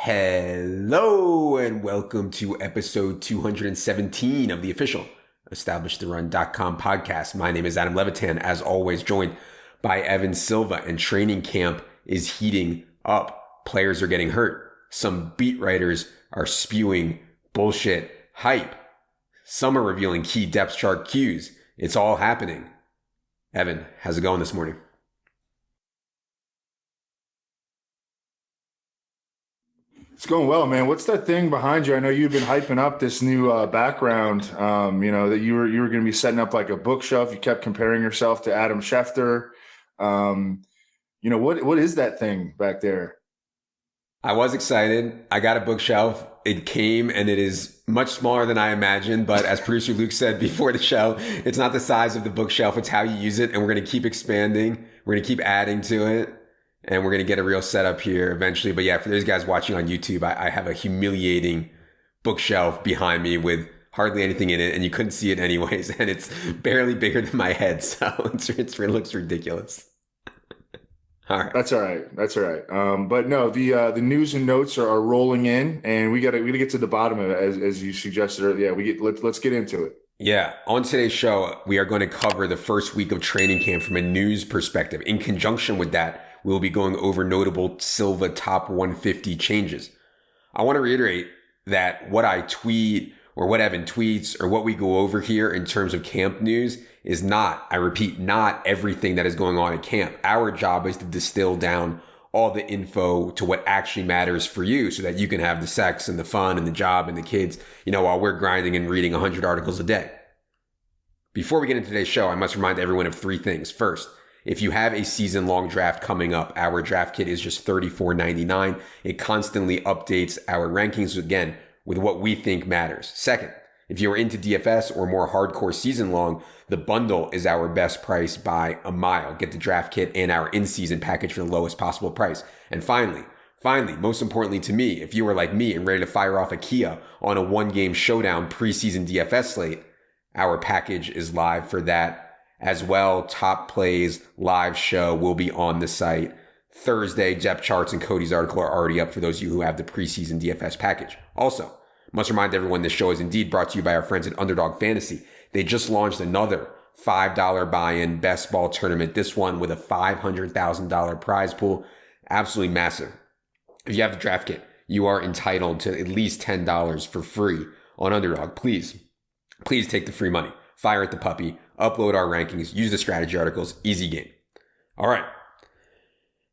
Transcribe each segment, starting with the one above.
Hello and welcome to episode 217 of the official EstablishTheRun.com podcast. My name is Adam Levitan, as always, joined by Evan Silva, and training camp is heating up. Players are getting hurt. Some beat writers are spewing bullshit hype. Some are revealing key depth chart cues. It's all happening. Evan, how's it going this morning? It's going well, man. What's that thing behind you? I know you've been hyping up this new background. That you were going to be setting up like a bookshelf. You kept comparing yourself to Adam Schefter. What is that thing back there? I was excited. I got a bookshelf. It came and it is much smaller than I imagined. But as producer Luke said before the show, it's not the size of the bookshelf. It's how you use it. And we're going to keep expanding. We're going to keep adding to it. And we're going to get a real setup here eventually. But yeah, for those guys watching on YouTube, I have a humiliating bookshelf behind me with hardly anything in it. And you couldn't see it anyways. And it's barely bigger than my head. So it looks ridiculous. All right. That's all right. But no, the news and notes are rolling in, and we got to get to the bottom of it, as you suggested earlier. Yeah, let's get into it. Yeah. On today's show, we are going to cover the first week of training camp from a news perspective. In conjunction with that, we'll be going over notable Silva top 150 changes. I want to reiterate that what I tweet or what Evan tweets or what we go over here in terms of camp news is not, I repeat, not everything that is going on at camp. Our job is to distill down all the info to what actually matters for you so that you can have the sex and the fun and the job and the kids, while we're grinding and reading 100 articles a day. Before we get into today's show, I must remind everyone of three things. First, if you have a season-long draft coming up, our draft kit is just $34.99. It constantly updates our rankings, again, with what we think matters. Second, if you're into DFS or more hardcore season-long, the bundle is our best price by a mile. Get the draft kit and our in-season package for the lowest possible price. And finally, most importantly to me, if you are like me and ready to fire off a Kia on a one-game showdown preseason DFS slate, our package is live for that as well. Top plays live show will be on the site Thursday. Depth charts and Cody's article are already up for those of you who have the preseason DFS package. Also, must remind everyone this show is indeed brought to you by our friends at Underdog Fantasy. They just launched another $5 buy-in best ball tournament. This one with a $500,000 prize pool. Absolutely massive. If you have the draft kit, you are entitled to at least $10 for free on Underdog. Please take the free money. Fire at the puppy. Upload our rankings, use the strategy articles, easy game. All right.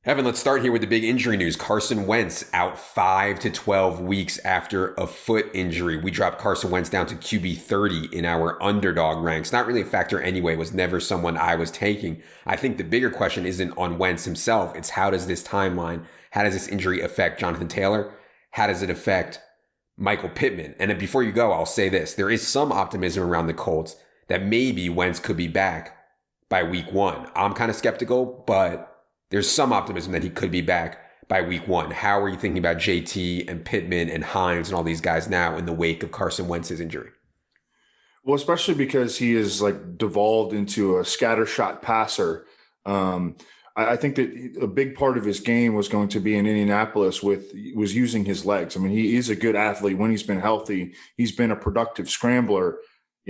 Evan, let's start here with the big injury news. Carson Wentz out 5 to 12 weeks after a foot injury. We dropped Carson Wentz down to QB 30 in our underdog ranks. Not really a factor anyway, was never someone I was taking. I think the bigger question isn't on Wentz himself. It's how does this injury affect Jonathan Taylor? How does it affect Michael Pittman? And then before you go, I'll say this. There is some optimism around the Colts that maybe Wentz could be back by week 1. I'm kind of skeptical, but there's some optimism that he could be back by week 1. How are you thinking about JT and Pittman and Hines and all these guys now in the wake of Carson Wentz's injury? Well, especially because he is devolved into a scattershot passer. I think that a big part of his game was going to be in Indianapolis was using his legs. I mean, he is a good athlete when he's been healthy. He's been a productive scrambler.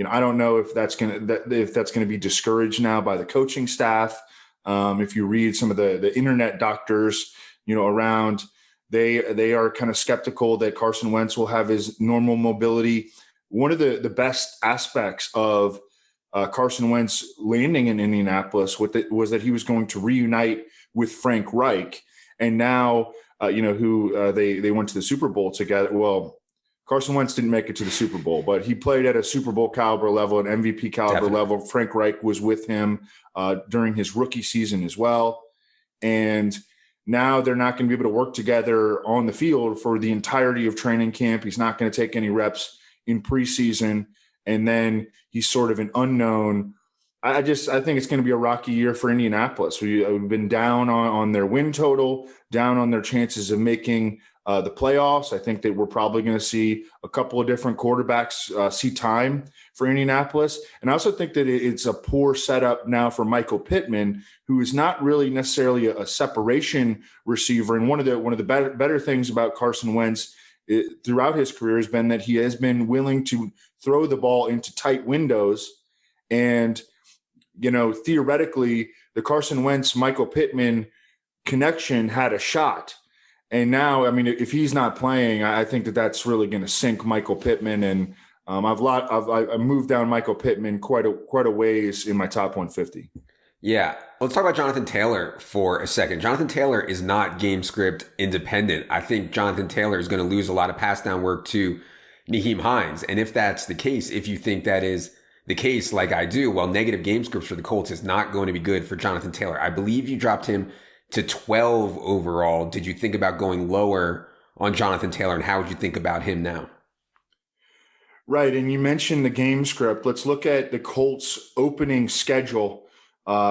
I don't know if that's going to be discouraged now by the coaching staff. If you read some of the internet doctors, around, they are kind of skeptical that Carson Wentz will have his normal mobility. One of the best aspects of Carson Wentz landing in Indianapolis was that he was going to reunite with Frank Reich, and now they went to the Super Bowl together. Well, Carson Wentz didn't make it to the Super Bowl, but he played at a Super Bowl caliber level, an MVP caliber level. Frank Reich was with him during his rookie season as well. And now they're not going to be able to work together on the field for the entirety of training camp. He's not going to take any reps in preseason. And then he's sort of an unknown I think it's going to be a rocky year for Indianapolis. We've been down on their win total, down on their chances of making the playoffs. I think that we're probably going to see a couple of different quarterbacks see time for Indianapolis. And I also think that it's a poor setup now for Michael Pittman, who is not really necessarily a separation receiver. And one of the better things about Carson Wentz throughout his career has been that he has been willing to throw the ball into tight windows. And theoretically, the Carson Wentz, Michael Pittman connection had a shot. And now, I mean, if he's not playing, I think that that's really going to sink Michael Pittman. And I've moved down Michael Pittman quite a ways in my top 150. Yeah. Let's talk about Jonathan Taylor for a second. Jonathan Taylor is not game script independent. I think Jonathan Taylor is going to lose a lot of pass down work to Nyheim Hines. And if that's the case, if you think that is the case like I do, well, negative game scripts for the Colts is not going to be good for Jonathan Taylor. I believe you dropped him to 12 overall. Did you think about going lower on Jonathan Taylor, and how would you think about him now? Right, and you mentioned the game script. Let's look at the Colts' opening schedule.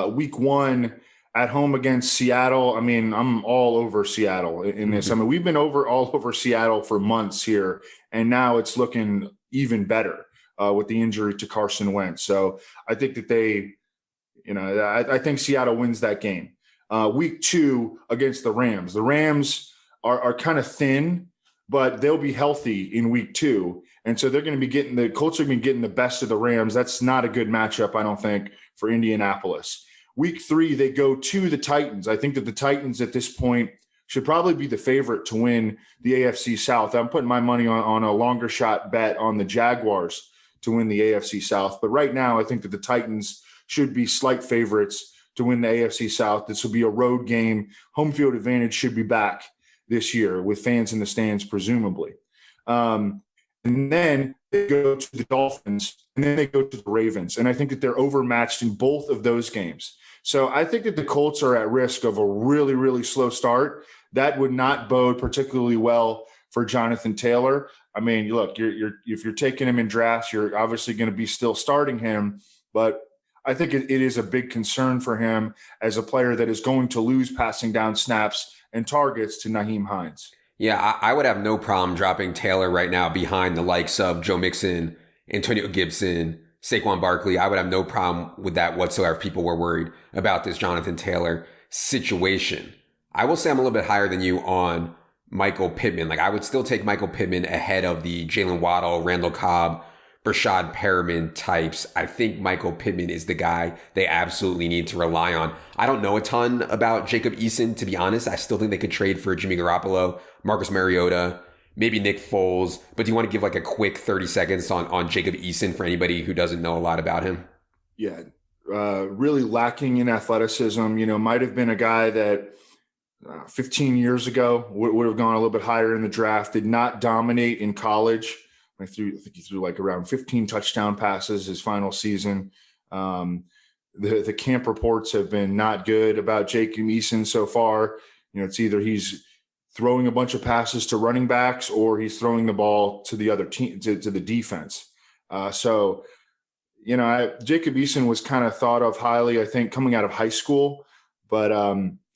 Week 1 at home against Seattle. I mean, I'm all over Seattle in this. I mean, we've been all over Seattle for months here, and now it's looking even better with the injury to Carson Wentz. So I think that I think Seattle wins that game. Week 2 against the Rams. The Rams are kind of thin, but they'll be healthy in week 2. And so they're going to be the Colts are going to be getting the best of the Rams. That's not a good matchup, I don't think, for Indianapolis. Week 3, they go to the Titans. I think that the Titans at this point should probably be the favorite to win the AFC South. I'm putting my money on a longer shot bet on the Jaguars to win the AFC South. But right now, I think that the Titans should be slight favorites to win the AFC South. This will be a road game. Home field advantage should be back this year with fans in the stands, presumably. And then they go to the Dolphins, and then they go to the Ravens. And I think that they're overmatched in both of those games. So I think that the Colts are at risk of a really, really slow start. That would not bode particularly well for Jonathan Taylor. I mean, look, if you're taking him in drafts, you're obviously going to be still starting him. But I think it is a big concern for him as a player that is going to lose passing down snaps and targets to Nyheim Hines. Yeah, I would have no problem dropping Taylor right now behind the likes of Joe Mixon, Antonio Gibson, Saquon Barkley. I would have no problem with that whatsoever if people were worried about this Jonathan Taylor situation. I will say I'm a little bit higher than you on Michael Pittman. Like, I would still take Michael Pittman ahead of the Jalen Waddle, Randall Cobb, Rashaad Penny types. I think Michael Pittman is the guy they absolutely need to rely on. I don't know a ton about Jacob Eason, to be honest. I still think they could trade for Jimmy Garoppolo, Marcus Mariota, maybe Nick Foles. But do you want to give like a quick 30 seconds on Jacob Eason for anybody who doesn't know a lot about him? Yeah, really lacking in athleticism. Might have been a guy that 15 years ago would have gone a little bit higher in the draft, did not dominate in college. I think he threw like around 15 touchdown passes his final season. The camp reports have been not good about Jacob Eason so far. It's either he's throwing a bunch of passes to running backs or he's throwing the ball to the other team, to the defense. Jacob Eason was kind of thought of highly, I think, coming out of high school, but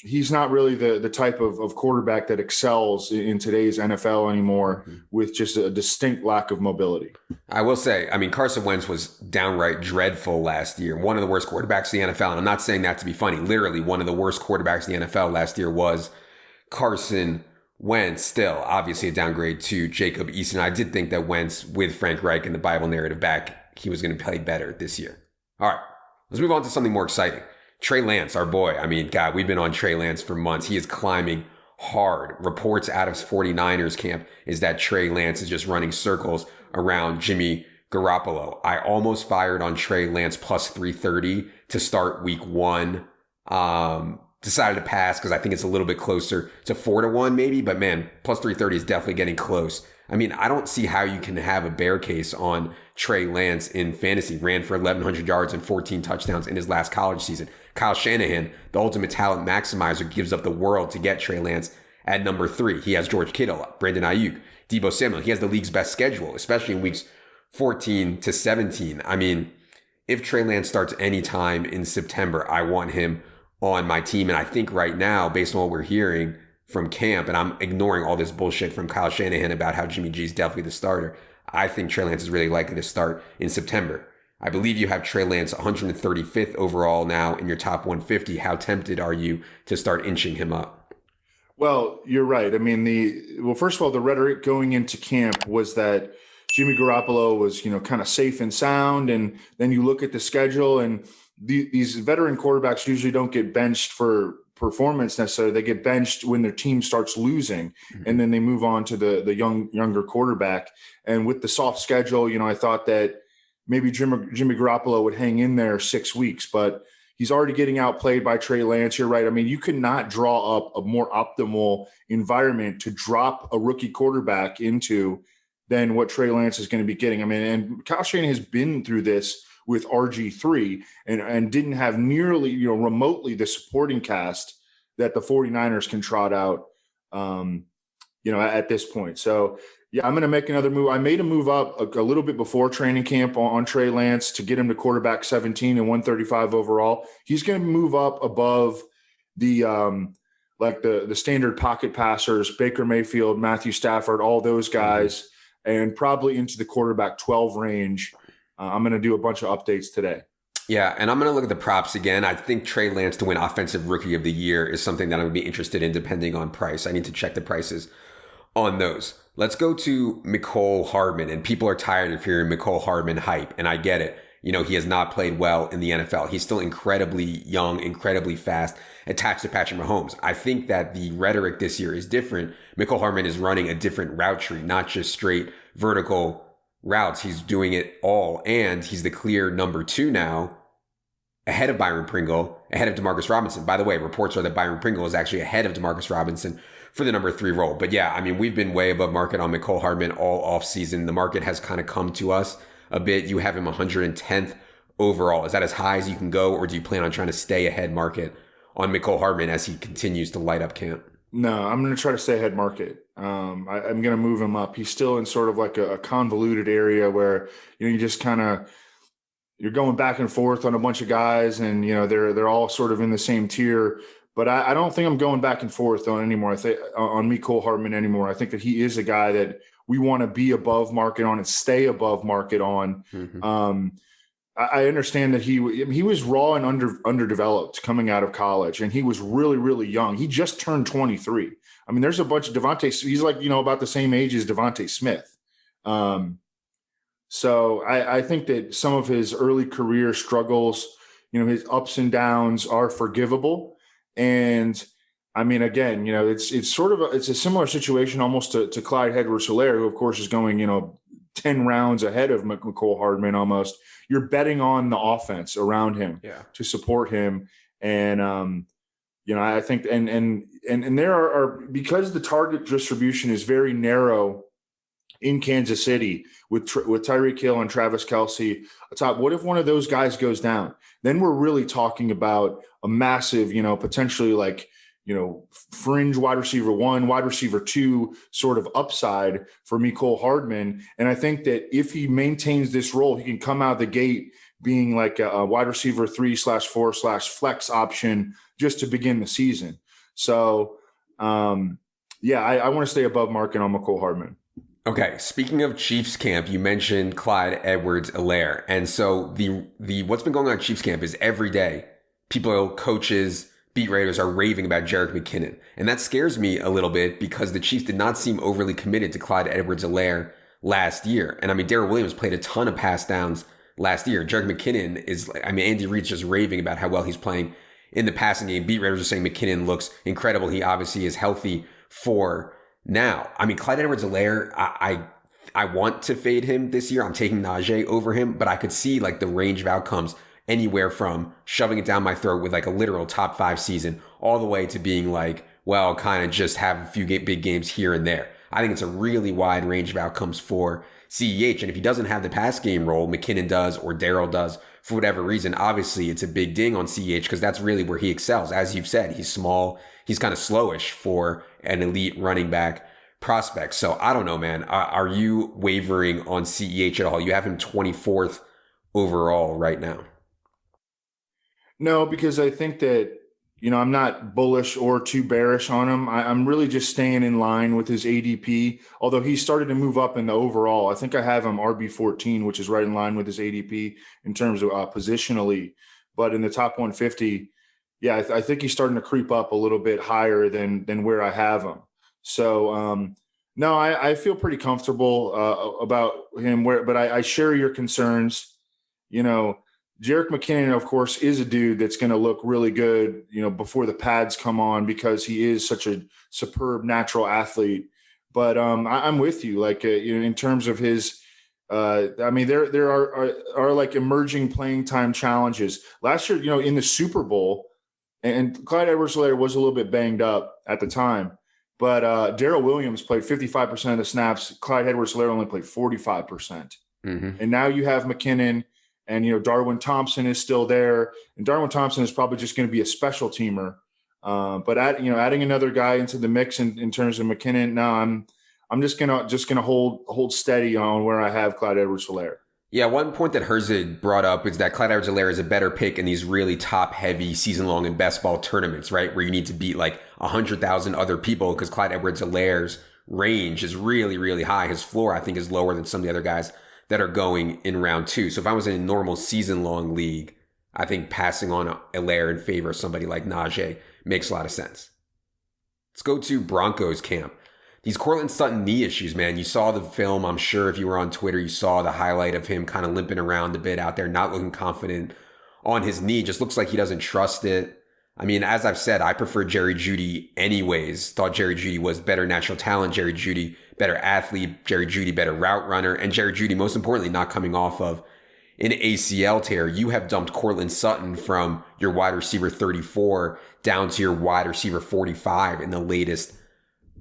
he's not really the type of quarterback that excels in today's NFL anymore, with just a distinct lack of mobility. I will say, I mean, Carson Wentz was downright dreadful last year. One of the worst quarterbacks in the NFL. And I'm not saying that to be funny. Literally, one of the worst quarterbacks in the NFL last year was Carson Wentz. Still, obviously, a downgrade to Jacob Eason. I did think that Wentz, with Frank Reich and the Bible narrative back, he was going to play better this year. All right, let's move on to something more exciting. Trey Lance, our boy. I mean, God, we've been on Trey Lance for months. He is climbing hard. Reports out of 49ers camp is that Trey Lance is just running circles around Jimmy Garoppolo. I almost fired on Trey Lance plus 330 to start week 1. Decided to pass because I think it's a little bit closer to 4-1 maybe, but man, plus 330 is definitely getting close. I mean, I don't see how you can have a bear case on Trey Lance in fantasy. Ran for 1,100 yards and 14 touchdowns in his last college season. Kyle Shanahan, the ultimate talent maximizer, gives up the world to get Trey Lance at number 3. He has George Kittle, Brandon Ayuk, Deebo Samuel. He has the league's best schedule, especially in weeks 14 to 17. I mean, if Trey Lance starts anytime in September, I want him on my team. And I think right now, based on what we're hearing from camp, and I'm ignoring all this bullshit from Kyle Shanahan about how Jimmy G is definitely the starter, I think Trey Lance is really likely to start in September. I believe you have Trey Lance 135th overall now in your top 150. How tempted are you to start inching him up? Well, you're right. I mean, first of all, the rhetoric going into camp was that Jimmy Garoppolo was, kind of safe and sound. And then you look at the schedule, and these veteran quarterbacks usually don't get benched for performance necessarily. They get benched when their team starts losing, and then they move on to the younger quarterback. And with the soft schedule, I thought that maybe Jimmy Garoppolo would hang in there 6 weeks, but he's already getting outplayed by Trey Lance. You're right. I mean, you could not draw up a more optimal environment to drop a rookie quarterback into than what Trey Lance is going to be getting. I mean, and Kyle Shanahan has been through this with RG3 and didn't have nearly, remotely the supporting cast that the 49ers can trot out, at this point. So, yeah, I'm going to make another move. I made a move up a little bit before training camp on Trey Lance to get him to quarterback 17 and 135 overall. He's going to move up above the the standard pocket passers, Baker Mayfield, Matthew Stafford, all those guys, and probably into the quarterback 12 range. I'm going to do a bunch of updates today. Yeah, and I'm going to look at the props again. I think Trey Lance to win Offensive Rookie of the Year is something that I'm going to be interested in depending on price. I need to check the prices on those. Let's go to Mecole Hardman, and people are tired of hearing Mecole Hardman hype, and I get it. He has not played well in the NFL. He's still incredibly young, incredibly fast, attached to Patrick Mahomes. I think that the rhetoric this year is different. Mecole Hardman is running a different route tree, not just straight vertical routes. He's doing it all, and he's the clear number 2 now, ahead of Byron Pringle, ahead of Demarcus Robinson. By the way, reports are that Byron Pringle is actually ahead of Demarcus Robinson for the number 3 role. But yeah, I mean, we've been way above market on Mecole Hardman all off season. The market has kind of come to us a bit. You have him 110th overall. Is that as high as you can go, or do you plan on trying to stay ahead market on Mecole Hardman as he continues to light up camp? No, I'm going to try to stay ahead market. I'm going to move him up. He's still in sort of like a convoluted area where, you just kind of, you're going back and forth on a bunch of guys, and, they're all sort of in the same tier. But I don't think I'm going back and forth on anymore. I think on Mecole Hardman anymore. I think that he is a guy that we want to be above market on and stay above market on. Mm-hmm. I understand that he was raw and underdeveloped coming out of college, and he was really, really young. He just turned 23. I mean, there's a bunch of Devonta. He's like, about the same age as Devonta Smith. So I think that some of his early career struggles, his ups and downs are forgivable. And I mean, again, it's a similar situation almost to Clyde Edwards-Helaire, who of course is going, 10 rounds ahead of Mecole Hardman almost. You're betting on the offense around him to support him. And, I think, and there are, because the target distribution is very narrow in Kansas City with Tyreek Hill and Travis Kelce atop, what if one of those guys goes down? Then we're really talking about a massive, potentially like, fringe wide receiver 1, wide receiver 2 sort of upside for Mecole Hardman. And I think that if he maintains this role, he can come out the gate being like a wide receiver 3/4/flex option just to begin the season. So, I want to stay above market on Mecole Hardman. Okay, speaking of Chiefs camp, you mentioned Clyde Edwards-Helaire. And so the what's been going on at Chiefs camp is every day people, coaches, beat writers are raving about Jerick McKinnon. And that scares me a little bit because the Chiefs did not seem overly committed to Clyde Edwards-Helaire last year. And I mean, Darrell Williams played a ton of pass downs last year. Jerick McKinnon is, Andy Reid's just raving about how well he's playing in the passing game. Beat writers are saying McKinnon looks incredible. He obviously is healthy for now. I mean, Clyde Edwards-Helaire, I want to fade him this year. I'm taking Najee over him, but I could see like the range of outcomes anywhere from shoving it down my throat with like a literal top 5 season all the way to being like, well, kind of just have a few big games here and there. I think it's a really wide range of outcomes for CEH. And if he doesn't have the pass game role, McKinnon does or Darrell does for whatever reason, obviously it's a big ding on CEH because that's really where he excels. As you've said, he's small. He's kind of slowish for an elite running back prospect. So I don't know, man. Are you wavering on CEH at all? You have him 24th overall right now? No, because I think that, I'm not bullish or too bearish on him. I'm really just staying in line with his ADP, although he started to move up in the overall. I think I have him RB14, which is right in line with his ADP in terms of positionally. But in the top 150, yeah, I think he's starting to creep up a little bit higher than where I have him. So, no, I feel pretty comfortable about him. But I share your concerns. Jerick McKinnon, of course, is a dude that's going to look really good, before the pads come on, because he is such a superb natural athlete. But I'm with you, like in terms of his. There are like emerging playing time challenges. Last year, in the Super Bowl, and Clyde Edwards-Helaire was a little bit banged up at the time, but Darrell Williams played 55% of the snaps. Clyde Edwards-Helaire only played 45%. Mm-hmm. And now you have McKinnon. And, Darwin Thompson is still there. And Darwin Thompson is probably just going to be a special teamer. But adding another guy into the mix in terms of McKinnon, no, I'm just gonna hold steady on where I have Clyde Edwards-Helaire. Yeah, one point that Herzig brought up is that Clyde Edwards-Helaire is a better pick in these really top-heavy season-long and best ball tournaments, right? Where you need to beat like 100,000 other people, because Clyde Edwards-Helaire's range is really, really high. His floor, I think, is lower than some of the other guys that are going in round 2. So if I was in a normal season-long league, I think passing on Helaire in favor of somebody like Najee makes a lot of sense. Let's go to Broncos camp. These Courtland Sutton knee issues, man. You saw the film. I'm sure if you were on Twitter, you saw the highlight of him kind of limping around a bit out there, not looking confident on his knee. Just looks like he doesn't trust it. I mean, as I've said, I prefer Jerry Jeudy anyways. Thought Jerry Jeudy was better natural talent. Jerry Jeudy, better athlete. Jerry Jeudy, better route runner. And Jerry Jeudy, most importantly, not coming off of an ACL tear. You have dumped Courtland Sutton from your wide receiver 34 down to your wide receiver 45 in the latest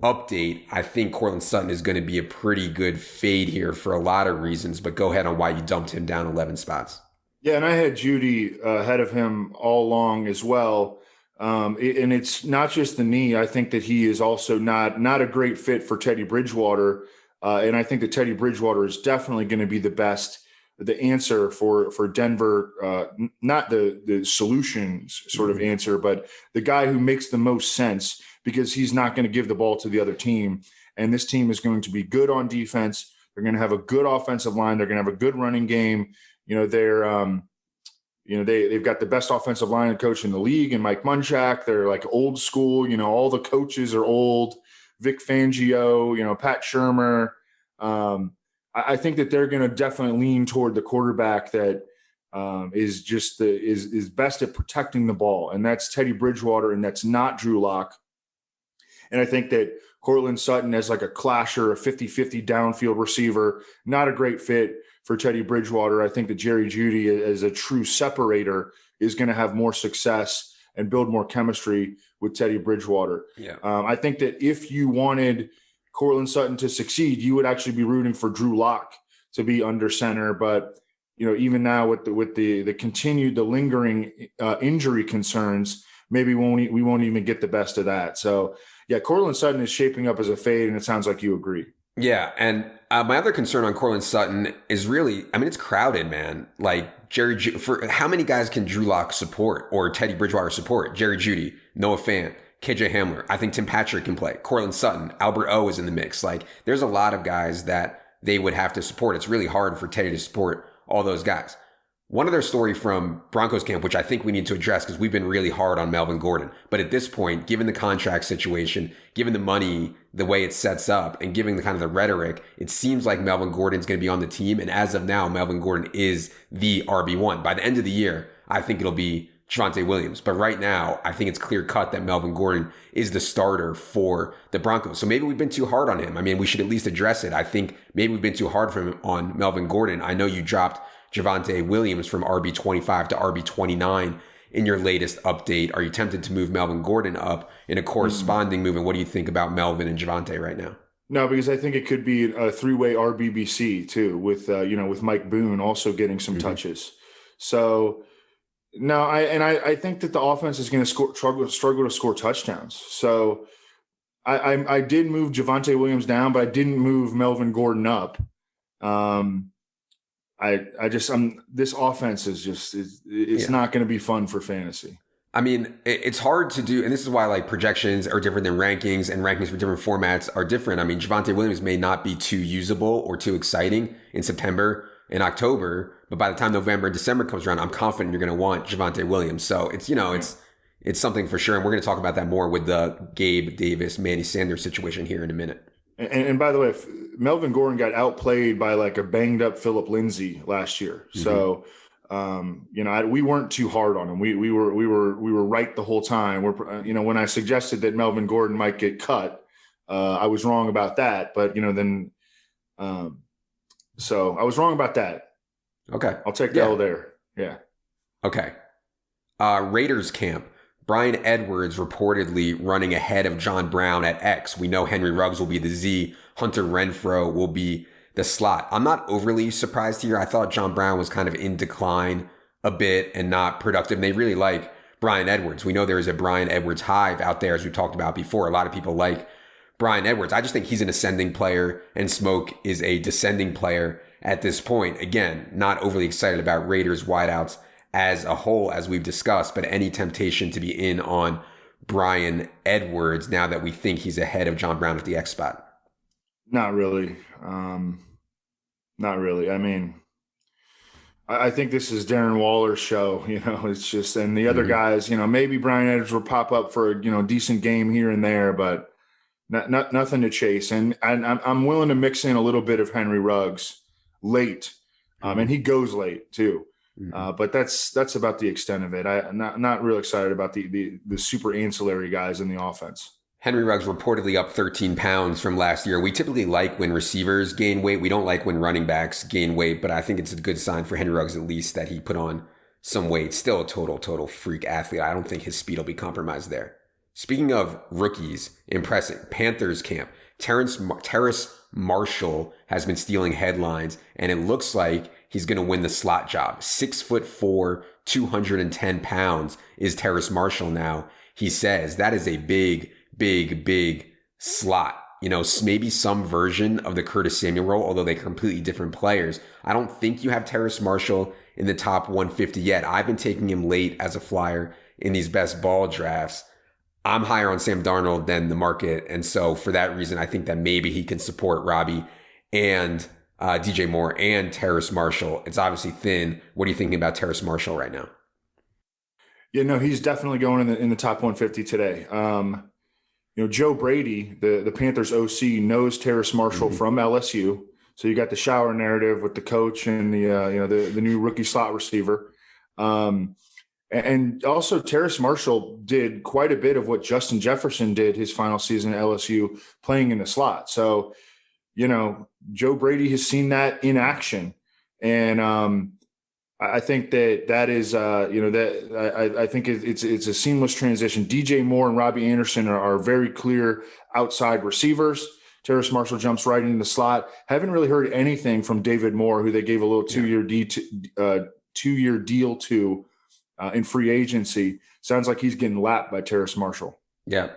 update. I think Courtland Sutton is going to be a pretty good fade here for a lot of reasons, but go ahead on why you dumped him down 11 spots. Yeah, and I had Jeudy ahead of him all along as well. And it's not just the knee. I think that he is also not a great fit for Teddy Bridgewater. And I think that Teddy Bridgewater is definitely going to be the answer for Denver, not the solutions sort of answer, but the guy who makes the most sense, because he's not going to give the ball to the other team. And this team is going to be good on defense. They're going to have a good offensive line. They're going to have a good running game. They've got the best offensive line coach in the league, and Mike Munchak. They're like old school. All the coaches are old. Vic Fangio, Pat Shurmur. I think that they're going to definitely lean toward the quarterback that is best at protecting the ball, and that's Teddy Bridgewater, and that's not Drew Lock. And I think that Courtland Sutton as like a clasher, a 50-50 downfield receiver, not a great fit for Teddy Bridgewater. I think that Jerry Jeudy as a true separator is going to have more success and build more chemistry with Teddy Bridgewater. Yeah. I think that if you wanted Courtland Sutton to succeed, you would actually be rooting for Drew Lock to be under center. But, even now with the continued, the lingering injury concerns, maybe we won't even get the best of that. So, yeah, Courtland Sutton is shaping up as a fade, and it sounds like you agree. Yeah, and my other concern on Courtland Sutton is really, it's crowded, man. Like for how many guys can Drew Lock support or Teddy Bridgewater support? Jerry Jeudy, Noah Fant, KJ Hamler. I think Tim Patrick can play. Courtland Sutton, Albert O is in the mix. Like, there's a lot of guys that they would have to support. It's really hard for Teddy to support all those guys. One other story from Broncos camp, which I think we need to address because we've been really hard on Melvin Gordon. But at this point, given the contract situation, given the money, the way it sets up, and given the kind of the rhetoric, it seems like Melvin Gordon's going to be on the team. And as of now, Melvin Gordon is the RB1. By the end of the year, I think it'll be Javonte Williams. But right now, I think it's clear cut that Melvin Gordon is the starter for the Broncos. So maybe we've been too hard on him. We should at least address it. I think maybe we've been too hard on Melvin Gordon. I know you dropped Javonte Williams from RB25 to RB29 in your latest update. Are you tempted to move Melvin Gordon up in a corresponding move? And what do you think about Melvin and Javonte right now? No, because I think it could be a three-way RBBC too, with Mike Boone also getting some touches. So no, I think that the offense is going to struggle to score touchdowns. So I did move Javonte Williams down, but I didn't move Melvin Gordon up. this offense is just, it's not going to be fun for fantasy. I mean, it's hard to do, and this is why like projections are different than rankings, and rankings for different formats are different. I mean, Javonte Williams may not be too usable or too exciting in September and October, but by the time November and December comes around, I'm confident you're going to want Javonte Williams. So it's, it's something for sure, and we're going to talk about that more with the Gabe Davis, Manny Sanders situation here in a minute. And by the way, Melvin Gordon got outplayed by like a banged up Phillip Lindsay last year. Mm-hmm. So, we weren't too hard on him. We were right the whole time. When I suggested that Melvin Gordon might get cut, I was wrong about that. But so I was wrong about that. Okay, I'll take the L there. Yeah. Okay. Raiders camp. Bryan Edwards reportedly running ahead of John Brown at X. We know Henry Ruggs will be the Z. Hunter Renfrow will be the slot. I'm not overly surprised here. I thought John Brown was kind of in decline a bit and not productive. And they really like Bryan Edwards. We know there is a Bryan Edwards hive out there, as we talked about before. A lot of people like Bryan Edwards. I just think he's an ascending player and Smoke is a descending player at this point. Again, not overly excited about Raiders wideouts as a whole, as we've discussed, but any temptation to be in on Bryan Edwards now that we think he's ahead of John Brown at the X spot? Not really. Not really. I mean, I think this is Darren Waller's show, it's just, and the other guys, maybe Bryan Edwards will pop up for a, decent game here and there, but nothing to chase. And I'm willing to mix in a little bit of Henry Ruggs late. And he goes late too. But that's about the extent of it. I'm not real excited about the super ancillary guys in the offense. Henry Ruggs reportedly up 13 pounds from last year. We typically like when receivers gain weight. We don't like when running backs gain weight, but I think it's a good sign for Henry Ruggs at least that he put on some weight. Still a total freak athlete. I don't think his speed will be compromised there. Speaking of rookies, impressing. Panthers camp. Terrace Marshall has been stealing headlines, and it looks like he's going to win the slot job. 6'4", 210 pounds is Terrace Marshall now. He says that is a big slot. Maybe some version of the Curtis Samuel role, although they're completely different players. I don't think you have Terrace Marshall in the top 150 yet. I've been taking him late as a flyer in these best ball drafts. I'm higher on Sam Darnold than the market. And so for that reason, I think that maybe he can support Robbie and DJ Moore and Terrace Marshall. It's obviously thin. What are you thinking about Terrace Marshall right now? Yeah, no, he's definitely going in the top 150 today. Joe Brady, the Panthers OC, knows Terrace Marshall from LSU. So you got the shower narrative with the coach and the new rookie slot receiver. And also Terrace Marshall did quite a bit of what Justin Jefferson did his final season at LSU, playing in the slot. So, Joe Brady has seen that in action. And I think that is, I think it's a seamless transition. DJ Moore and Robbie Anderson are very clear outside receivers. Terrace Marshall jumps right into the slot. Haven't really heard anything from David Moore, who they gave a little two-year deal to in free agency. Sounds like he's getting lapped by Terrace Marshall. Yeah.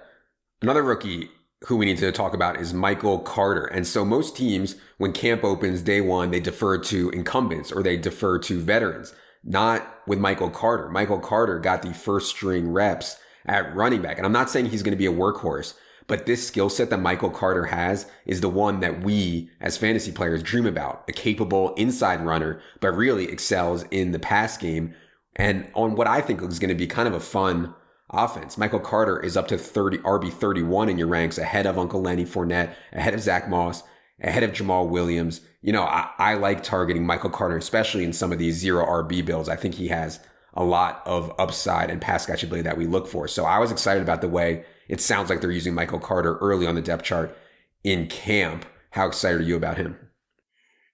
Another rookie who we need to talk about is Mecole Carter. And so most teams, when camp opens day one, they defer to incumbents or they defer to veterans. Not with Mecole Carter. Mecole Carter got the first string reps at running back. And I'm not saying he's going to be a workhorse, but this skill set that Mecole Carter has is the one that we as fantasy players dream about. A capable inside runner, but really excels in the pass game. And on what I think is going to be kind of a fun offense. Mecole Carter is up to RB31 in your ranks, ahead of Uncle Lenny Fournette, ahead of Zach Moss, ahead of Jamal Williams. I like targeting Mecole Carter, especially in some of these zero RB builds. I think he has a lot of upside and pass catchability that we look for. So I was excited about the way it sounds like they're using Mecole Carter early on the depth chart in camp. How excited are you about him?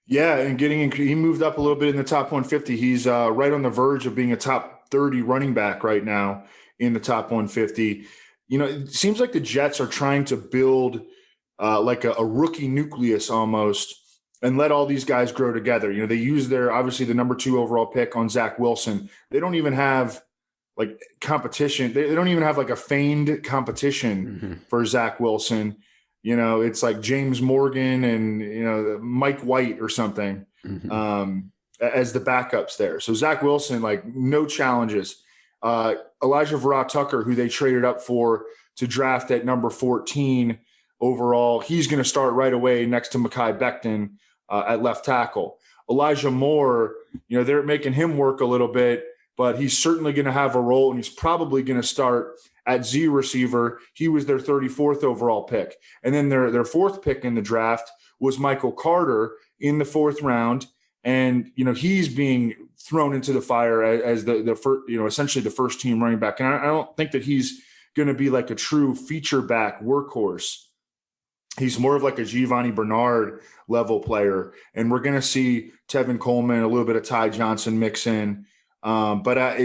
Yeah, and he moved up a little bit in the top 150. He's right on the verge of being a top 30 running back right now in the top 150. It seems like the Jets are trying to build like a rookie nucleus almost and let all these guys grow together. They use obviously the number 2 overall pick on Zach Wilson. They don't even have like competition. They don't even have like a feigned competition for Zach Wilson. It's like James Morgan and, Mike White or something. as the backups there. So Zach Wilson, like no challenges. Elijah Vera-Tucker, who they traded up for to draft at number 14 overall, he's going to start right away next to Mekhi Becton at left tackle. Elijah Moore, they're making him work a little bit, but he's certainly going to have a role, and he's probably going to start at Z receiver. He was their 34th overall pick. And then their fourth pick in the draft was Michael Carter in the 4th round. And, he's being thrown into the fire as the first, essentially the first team running back. And I don't think that he's going to be like a true feature back workhorse. He's more of like a Giovanni Bernard level player. And we're going to see Tevin Coleman, a little bit of Ty Johnson mix in. But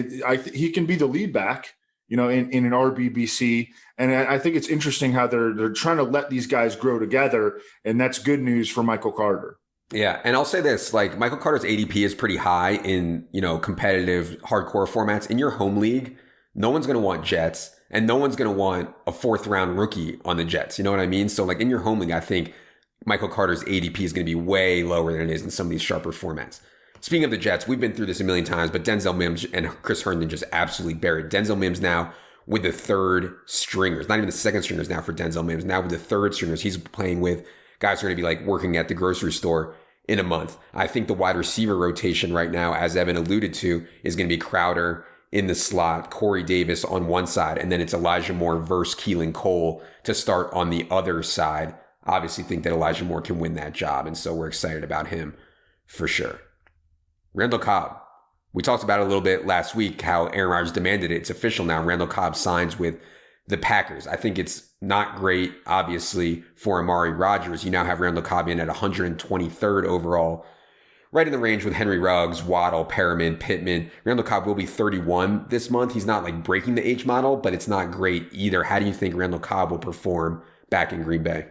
he can be the lead back, in an RBBC. And I think it's interesting how they're trying to let these guys grow together. And that's good news for Michael Carter. Yeah. And I'll say this, like Michael Carter's ADP is pretty high in, competitive hardcore formats. In your home league, no one's going to want Jets and no one's going to want a 4th round rookie on the Jets. You know what I mean? So like in your home league, I think Michael Carter's ADP is going to be way lower than it is in some of these sharper formats. Speaking of the Jets, we've been through this a million times, but Denzel Mims and Chris Herndon just absolutely buried. Denzel Mims now with the 3rd stringers, not even the 2nd stringers now for Denzel Mims. Now with the 3rd stringers, he's playing with guys who are going to be like working at the grocery store in a month. I think the wide receiver rotation right now, as Evan alluded to, is going to be Crowder in the slot, Corey Davis on one side, and then it's Elijah Moore versus Keelan Cole to start on the other side. Obviously think that Elijah Moore can win that job, and so we're excited about him for sure. Randall Cobb. We talked about it a little bit last week, how Aaron Rodgers demanded it. It's official now. Randall Cobb signs with the Packers. I think it's not great, obviously, for Amari Rodgers. You now have Randall Cobb in at 123rd overall, right in the range with Henry Ruggs, Waddle, Perriman, Pittman. Randall Cobb will be 31 this month. He's not like breaking the age model, but it's not great either. How do you think Randall Cobb will perform back in Green Bay?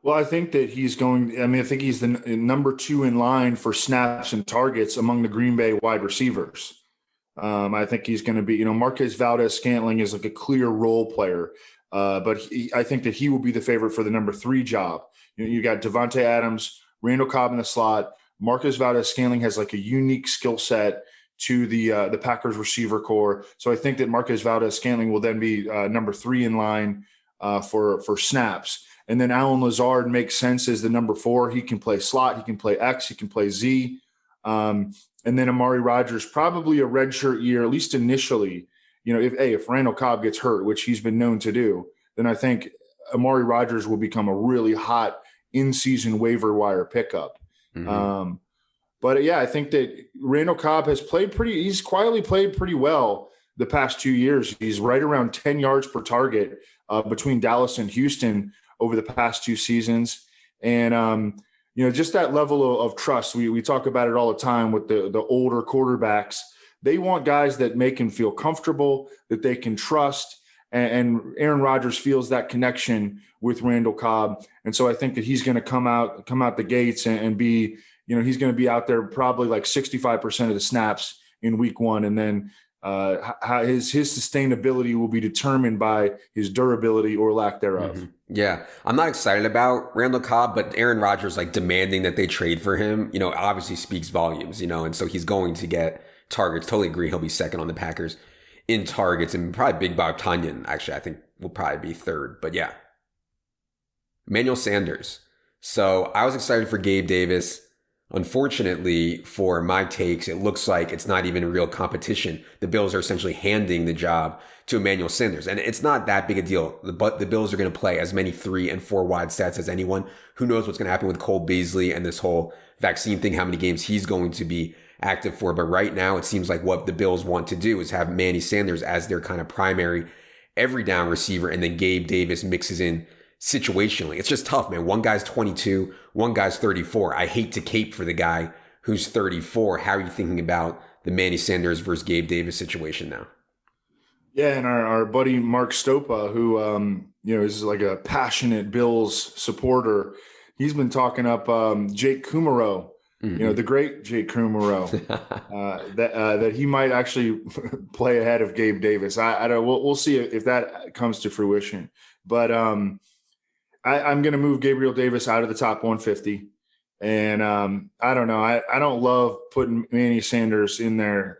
Well, I think that I think he's the number 2 in line for snaps and targets among the Green Bay wide receivers. I think he's going to be, Marquez Valdez-Scantling is like a clear role player, but I think that he will be the favorite for the number 3 job. You got Devonta Adams, Randall Cobb in the slot. Marquez Valdez-Scantling has like a unique skill set to the Packers receiver core. So I think that Marquez Valdez-Scantling will then be number 3 in line for snaps. And then Allen Lazard makes sense as the number 4. He can play slot, he can play X, he can play Z. And then Amari Rodgers, probably a redshirt year, at least initially. If Randall Cobb gets hurt, which he's been known to do, then I think Amari Rodgers will become a really hot in-season waiver wire pickup. Mm-hmm. But yeah, I think that Randall Cobb has he's quietly played pretty well the past 2 years. He's right around 10 yards per target between Dallas and Houston over the past 2 seasons. And, just that level of trust. We talk about it all the time with the older quarterbacks. They want guys that make them feel comfortable, that they can trust. And Aaron Rodgers feels that connection with Randall Cobb. And so I think that he's going to come out the gates and be, he's going to be out there probably like 65% of the snaps in week 1. And then how his sustainability will be determined by his durability or lack thereof. Mm-hmm. Yeah. I'm not excited about Randall Cobb, but Aaron Rodgers like demanding that they trade for him, obviously speaks volumes, and so he's going to get targets. Totally agree. He'll be 2nd on the Packers in targets, and probably Big Bob Tonyan, actually, I think will probably be 3rd, but yeah. Emmanuel Sanders. So I was excited for Gabe Davis. Unfortunately for my takes, it looks like it's not even a real competition. The Bills are essentially handing the job to Emmanuel Sanders. And it's not that big a deal, but the Bills are going to play as many 3 and 4 wide sets as anyone. Who knows what's going to happen with Cole Beasley and this whole vaccine thing, how many games he's going to be active for. But right now, it seems like what the Bills want to do is have Manny Sanders as their kind of primary every down receiver, and then Gabe Davis mixes in situationally. It's just tough, man. One guy's 22, one guy's 34. I hate to cape for the guy who's 34. How are you thinking about the Manny Sanders versus Gabe Davis situation now? Yeah, and our buddy Mark Stopa, who is like a passionate Bills supporter, he's been talking up Jake Kumerow, the great Jake Kumerow, that he might actually play ahead of Gabe Davis. I don't. We'll see if that comes to fruition. But I'm going to move Gabriel Davis out of the top 150. And I don't know. I don't love putting Manny Sanders in there,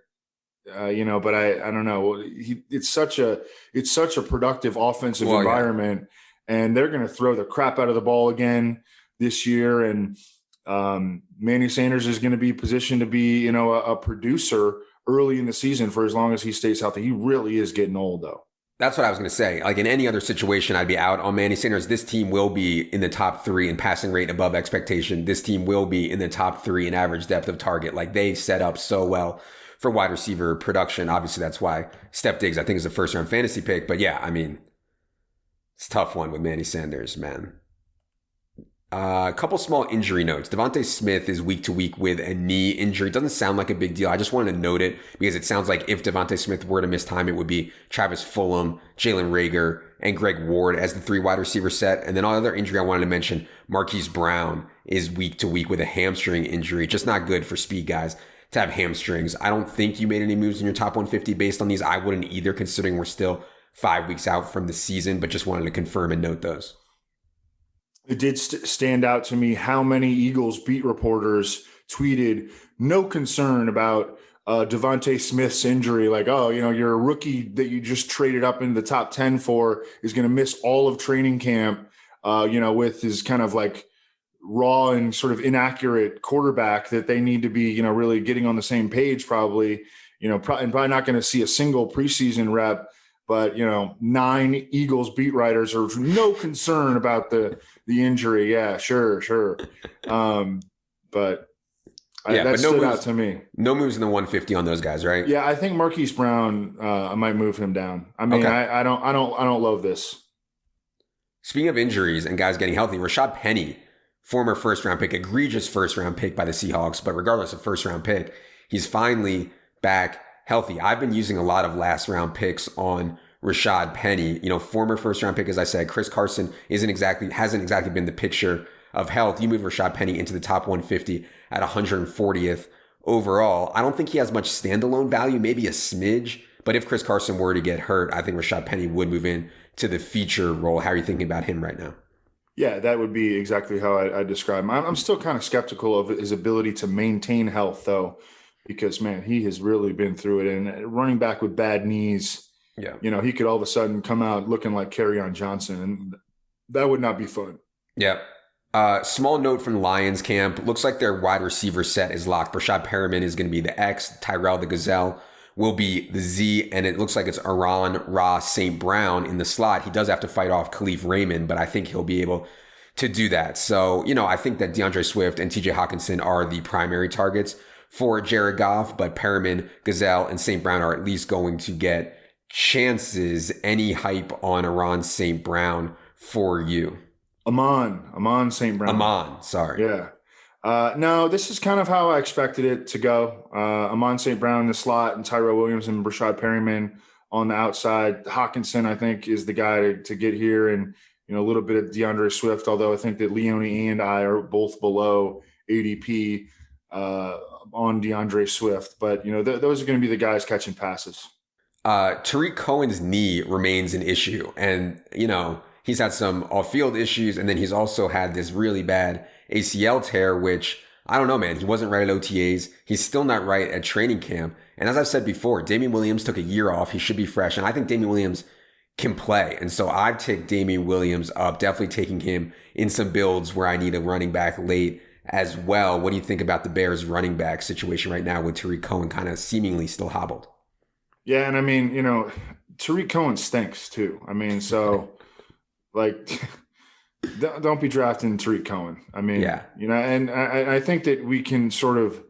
but I don't know. It's such a productive offensive environment, and they're going to throw the crap out of the ball again this year. And Manny Sanders is going to be positioned to be, a producer early in the season for as long as he stays healthy. He really is getting old, though. That's what I was going to say. Like in any other situation, I'd be out on Manny Sanders. This team will be in the top 3 in passing rate above expectation. This team will be in the top 3 in average depth of target. Like they set up so well for wide receiver production. Obviously, that's why Steph Diggs, I think, is a first-round fantasy pick. But yeah, I mean, it's a tough one with Manny Sanders, man. A couple small injury notes. Devonta Smith is week to week with a knee injury. It doesn't sound like a big deal. I just wanted to note it because it sounds like if Devonta Smith were to miss time, it would be Travis Fulgham, Jalen Reagor, and Greg Ward as the 3 wide receiver set. And then another injury I wanted to mention, Marquise Brown is week to week with a hamstring injury. Just not good for speed guys to have hamstrings. I don't think you made any moves in your top 150 based on these. I wouldn't either, considering we're still 5 weeks out from the season, but just wanted to confirm and note those. It did stand out to me how many Eagles beat reporters tweeted no concern about Devonta Smith's injury. Like, oh, you're a rookie that you just traded up into the top 10 for is going to miss all of training camp, with his kind of like raw and sort of inaccurate quarterback that they need to be, really getting on the same page probably, and probably not going to see a single preseason rep. But, 9 Eagles beat writers are no concern about the injury. Yeah, sure. That stood out to me. No moves in the 150 on those guys, right? Yeah, I think Marquise Brown, I might move him down. I mean, okay. I don't love this. Speaking of injuries and guys getting healthy, Rashaad Penny, former first-round pick, egregious first-round pick by the Seahawks, but regardless of first-round pick, he's finally back healthy. I've been using a lot of last round picks on Rashaad Penny, former first round pick. As I said, Chris Carson hasn't exactly been the picture of health. You move Rashaad Penny into the top 150 at 140th overall. I don't think he has much standalone value, maybe a smidge, but if Chris Carson were to get hurt, I think Rashaad Penny would move in to the feature role. How are you thinking about him right now? Yeah, that would be exactly how I describe him. I'm still kind of skeptical of his ability to maintain health, though. Because, man, he has really been through it. And running back with bad knees, he could all of a sudden come out looking like Kerryon Johnson. And that would not be fun. Yeah. Small note from Lions camp. Looks like their wide receiver set is locked. Rashaad Penny is going to be the X. Tyrell the Gazelle will be the Z. And it looks like it's Aaron Ross St. Brown in the slot. He does have to fight off Khalif Raymond, but I think he'll be able to do that. So, I think that DeAndre Swift and TJ Hawkinson are the primary targets for Jared Goff, but Perriman, Gazelle, and St. Brown are at least going to get chances. Any hype on Aaron St. Brown for you? Amon St. Brown. Sorry. Yeah. No, this is kind of how I expected it to go. Amon St. Brown in the slot and Tyrell Williams and Rashad Perriman on the outside. Hawkinson, I think, is the guy to get here, and a little bit of DeAndre Swift, although I think that Leone and I are both below ADP on DeAndre Swift, but those are going to be the guys catching passes. Tarik Cohen's knee remains an issue, and he's had some off-field issues, and then he's also had this really bad ACL tear, which I don't know, man. He wasn't right at OTAs. He's still not right at training camp. And as I've said before, Damian Williams took a year off. He should be fresh, and I think Damian Williams can play, and so I've taken Damian Williams up. Definitely taking him in some builds where I need a running back late as well. What do you think about the Bears running back situation right now with Tarik Cohen kind of seemingly still hobbled? Yeah, and I mean, Tarik Cohen stinks too. I mean, so like, don't be drafting Tarik Cohen. I mean, and I think that we can sort of,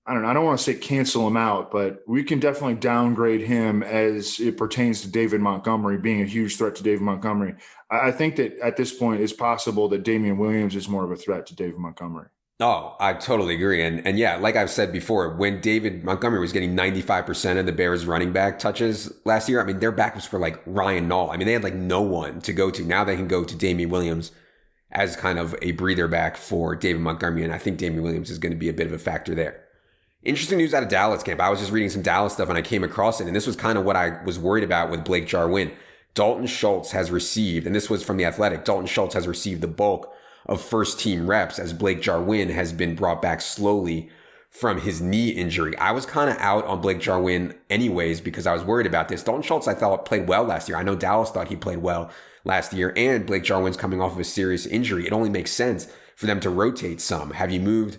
I don't want to say cancel him out, but we can definitely downgrade him as it pertains to David Montgomery being a huge threat to David Montgomery. I think that at this point it's possible that Damian Williams is more of a threat to David Montgomery. Oh, I totally agree. And yeah, like I've said before, when David Montgomery was getting 95% of the Bears running back touches last year, I mean, their backups were like Ryan Nall. I mean, they had like no one to go to. Now they can go to Damian Williams as kind of a breather back for David Montgomery. And I think Damian Williams is going to be a bit of a factor there. Interesting news out of Dallas camp. I was just reading some Dallas stuff and I came across it. And this was kind of what I was worried about with Blake Jarwin. Dalton Schultz has received, and this was from The Athletic, Dalton Schultz has received the bulk of first team reps as Blake Jarwin has been brought back slowly from his knee injury. I was kind of out on Blake Jarwin anyways because I was worried about this. Dalton Schultz, I thought, played well last year. I know Dallas thought he played well last year, and Blake Jarwin's coming off of a serious injury. It only makes sense for them to rotate some. Have you moved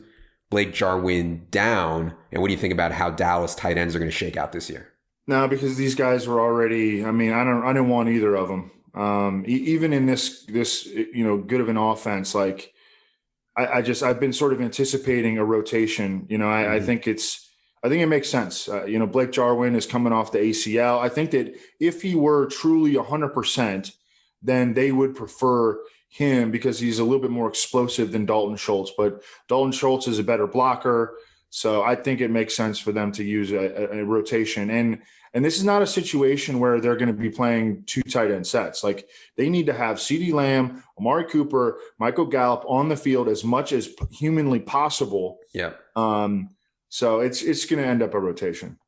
Blake Jarwin down? And what do you think about how Dallas tight ends are going to shake out this year? No, because these guys were already, I didn't want either of them. Even in this, good of an offense, like I've been sort of anticipating a rotation. I think it makes sense. Blake Jarwin is coming off the ACL. I think that if he were truly 100%, then they would prefer him because he's a little bit more explosive than Dalton Schultz. But Dalton Schultz is a better blocker. So I think it makes sense for them to use a rotation. And this is not a situation where they're going to be playing 2 tight end sets. Like, they need to have CeeDee Lamb, Amari Cooper, Michael Gallup on the field as much as humanly possible. Yeah. So it's going to end up a rotation.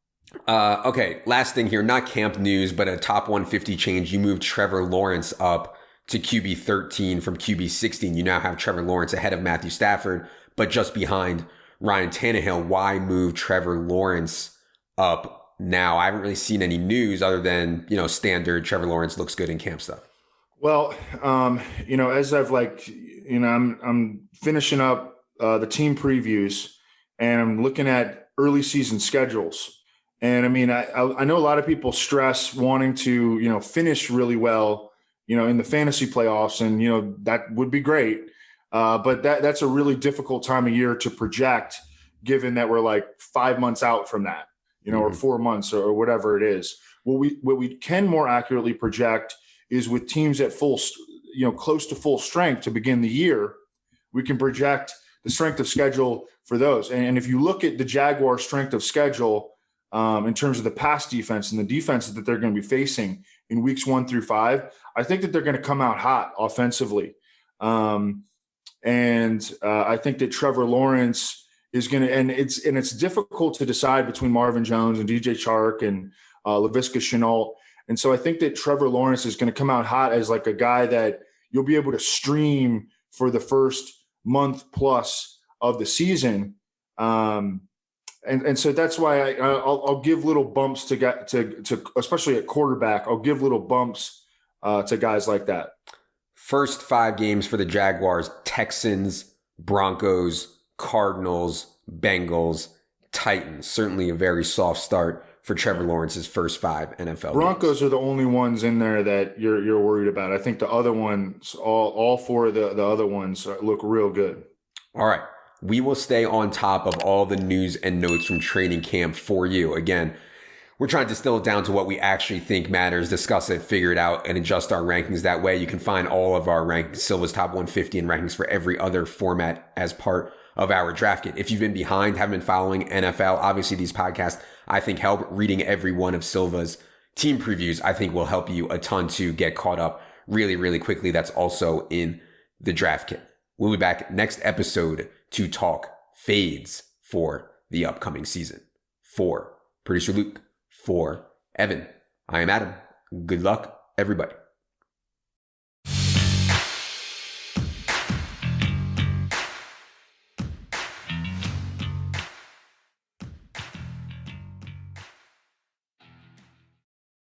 Okay, last thing here, not camp news, but a top 150 change. You moved Trevor Lawrence up to QB 13 from QB 16. You now have Trevor Lawrence ahead of Matthew Stafford, but just behind Ryan Tannehill. Why move Trevor Lawrence up now? I haven't really seen any news other than, standard Trevor Lawrence looks good in camp stuff. Well, as I've I'm finishing up the team previews and I'm looking at early season schedules. And I know a lot of people stress wanting to, finish really well, in the fantasy playoffs, and, that would be great. But that's a really difficult time of year to project, given that we're like 5 months out from that, or 4 months or whatever it is. What we can more accurately project is with teams at full, close to full strength to begin the year, we can project the strength of schedule for those. And if you look at the Jaguars' strength of schedule in terms of the pass defense and the defenses that they're going to be facing in weeks 1 through 5, I think that they're going to come out hot offensively. And I think that Trevor Lawrence is going to, and it's difficult to decide between Marvin Jones and DJ Chark and Laviska Shenault. And so I think that Trevor Lawrence is going to come out hot as like a guy that you'll be able to stream for the first month plus of the season. And so that's why I'll give little bumps to especially at quarterback. I'll give little bumps to guys like that. First 5 games for the Jaguars: Texans, Broncos, Cardinals, Bengals, Titans. Certainly a very soft start for Trevor Lawrence's first 5 NFL Broncos games. Are the only ones in there that you're worried about. I think the other ones, all 4 of the other ones look real good. All right. We will stay on top of all the news and notes from training camp for you. Again, we're trying to distill it down to what we actually think matters, discuss it, figure it out, and adjust our rankings that way. You can find all of our rankings, Silva's Top 150 and rankings for every other format as part of our draft kit. If you've been behind, haven't been following NFL, obviously these podcasts, I think, help. Reading every one of Silva's team previews, I think, will help you a ton to get caught up really, really quickly. That's also in the draft kit. We'll be back next episode to talk fades for the upcoming season. For producer Luke, for Evan, I am Adam. Good luck, everybody.